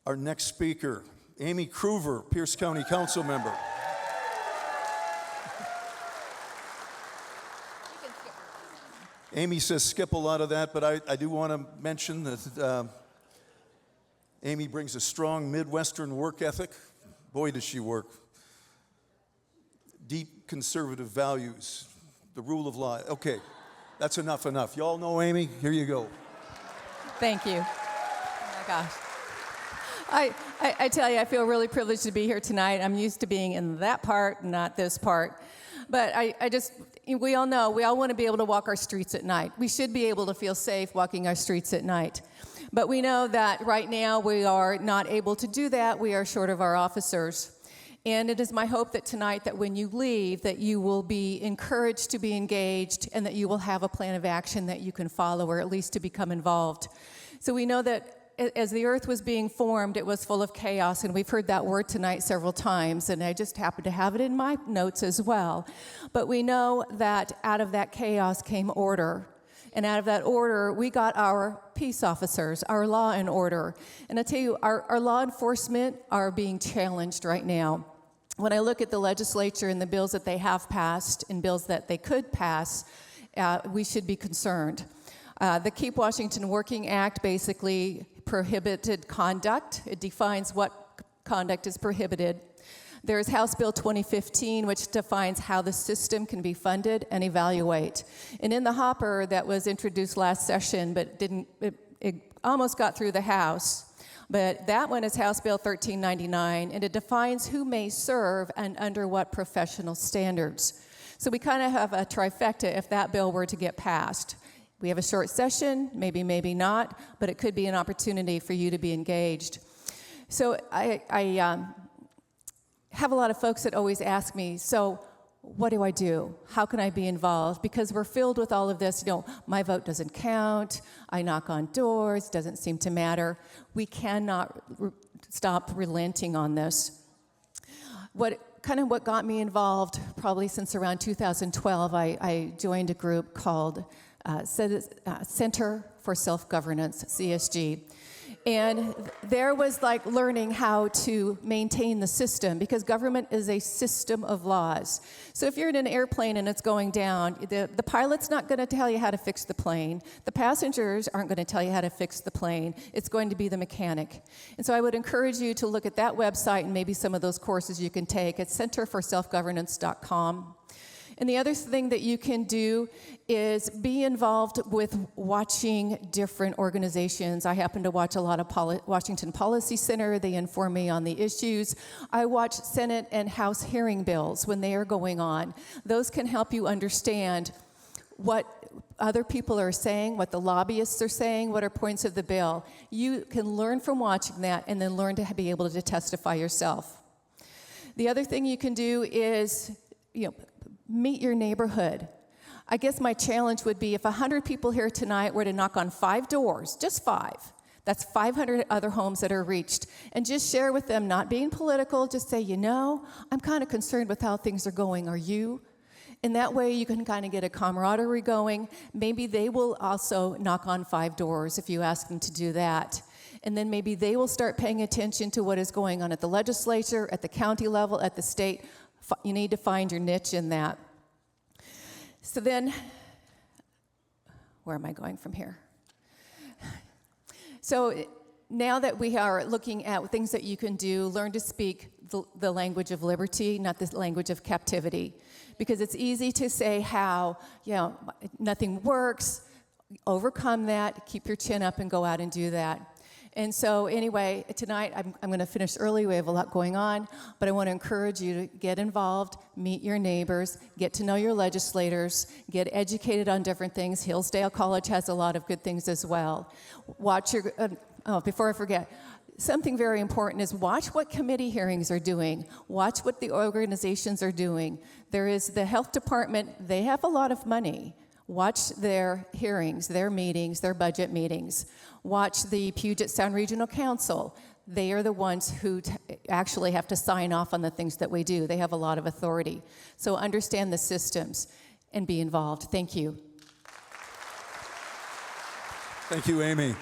Our next speaker, Amy Cruver, Pierce County Council member. Amy says skip a lot of that, but I do want to mention that Amy brings a strong Midwestern work ethic. Boy, does she work. Deep conservative values, the rule of law. Okay, that's enough. Y'all know Amy? Here you go. Thank you. Oh my gosh. I tell you, I feel really privileged to be here tonight. I'm used to being in that part, not this part. But we all know, we all want to be able to walk our streets at night. We should be able to feel safe walking our streets at night. But we know that right now we are not able to do that. We are short of our officers. And it is my hope that tonight, that when you leave, that you will be encouraged to be engaged and that you will have a plan of action that you can follow, or at least to become involved. So we know that as the earth was being formed, it was full of chaos, and we've heard that word tonight several times, and I just happen to have it in my notes as well. But we know that out of that chaos came order, and out of that order, we got our peace officers, our law and order. And I tell you, our law enforcement are being challenged right now. When I look at the legislature and the bills that they have passed and bills that they could pass, we should be concerned. The Keep Washington Working Act basically prohibited conduct. It defines what conduct is prohibited. There's House Bill 2015, which defines how the system can be funded and evaluate. And in the hopper that was introduced last session, but it almost got through the House. But that one is House Bill 1399, and it defines who may serve and under what professional standards. So we kind of have a trifecta if that bill were to get passed. We have a short session, maybe not, but it could be an opportunity for you to be engaged. So I have a lot of folks that always ask me, so what do I do? How can I be involved? Because we're filled with all of this, my vote doesn't count, I knock on doors, doesn't seem to matter. We cannot stop relenting on this. What got me involved, probably since around 2012, I joined a group called Center for Self-Governance, CSG. And there was like learning how to maintain the system, because government is a system of laws. So if you're in an airplane and it's going down, the pilot's not going to tell you how to fix the plane. The passengers aren't going to tell you how to fix the plane. It's going to be the mechanic. And so I would encourage you to look at that website and maybe some of those courses you can take at centerforselfgovernance.com. And the other thing that you can do is be involved with watching different organizations. I happen to watch a lot of Washington Policy Center. They inform me on the issues. I watch Senate and House hearing bills when they are going on. Those can help you understand what other people are saying, what the lobbyists are saying, what are points of the bill. You can learn from watching that and then learn to be able to testify yourself. The other thing you can do is, meet your neighborhood. I guess my challenge would be if 100 people here tonight were to knock on 5 doors, just 5, that's 500 other homes that are reached, and just share with them, not being political, just say, I'm kind of concerned with how things are going. Are you? And that way you can kind of get a camaraderie going. Maybe they will also knock on 5 doors if you ask them to do that. And then maybe they will start paying attention to what is going on at the legislature, at the county level, at the state. You need to find your niche in that. So then, where am I going from here? So now that we are looking at things that you can do, learn to speak the language of liberty, not the language of captivity. Because it's easy to say how, nothing works, overcome that, keep your chin up and go out and do that. And so anyway, tonight I'm going to finish early. We have a lot going on, but I want to encourage you to get involved, meet your neighbors, get to know your legislators, get educated on different things. Hillsdale College has a lot of good things as well. Watch your, before I forget, something very important is watch what committee hearings are doing. Watch what the organizations are doing. There is the health department. They have a lot of money. Watch their hearings, their meetings, their budget meetings. Watch the Puget Sound Regional Council. They are the ones who actually have to sign off on the things that we do. They have a lot of authority. So understand the systems and be involved. Thank you. Thank you, Amy.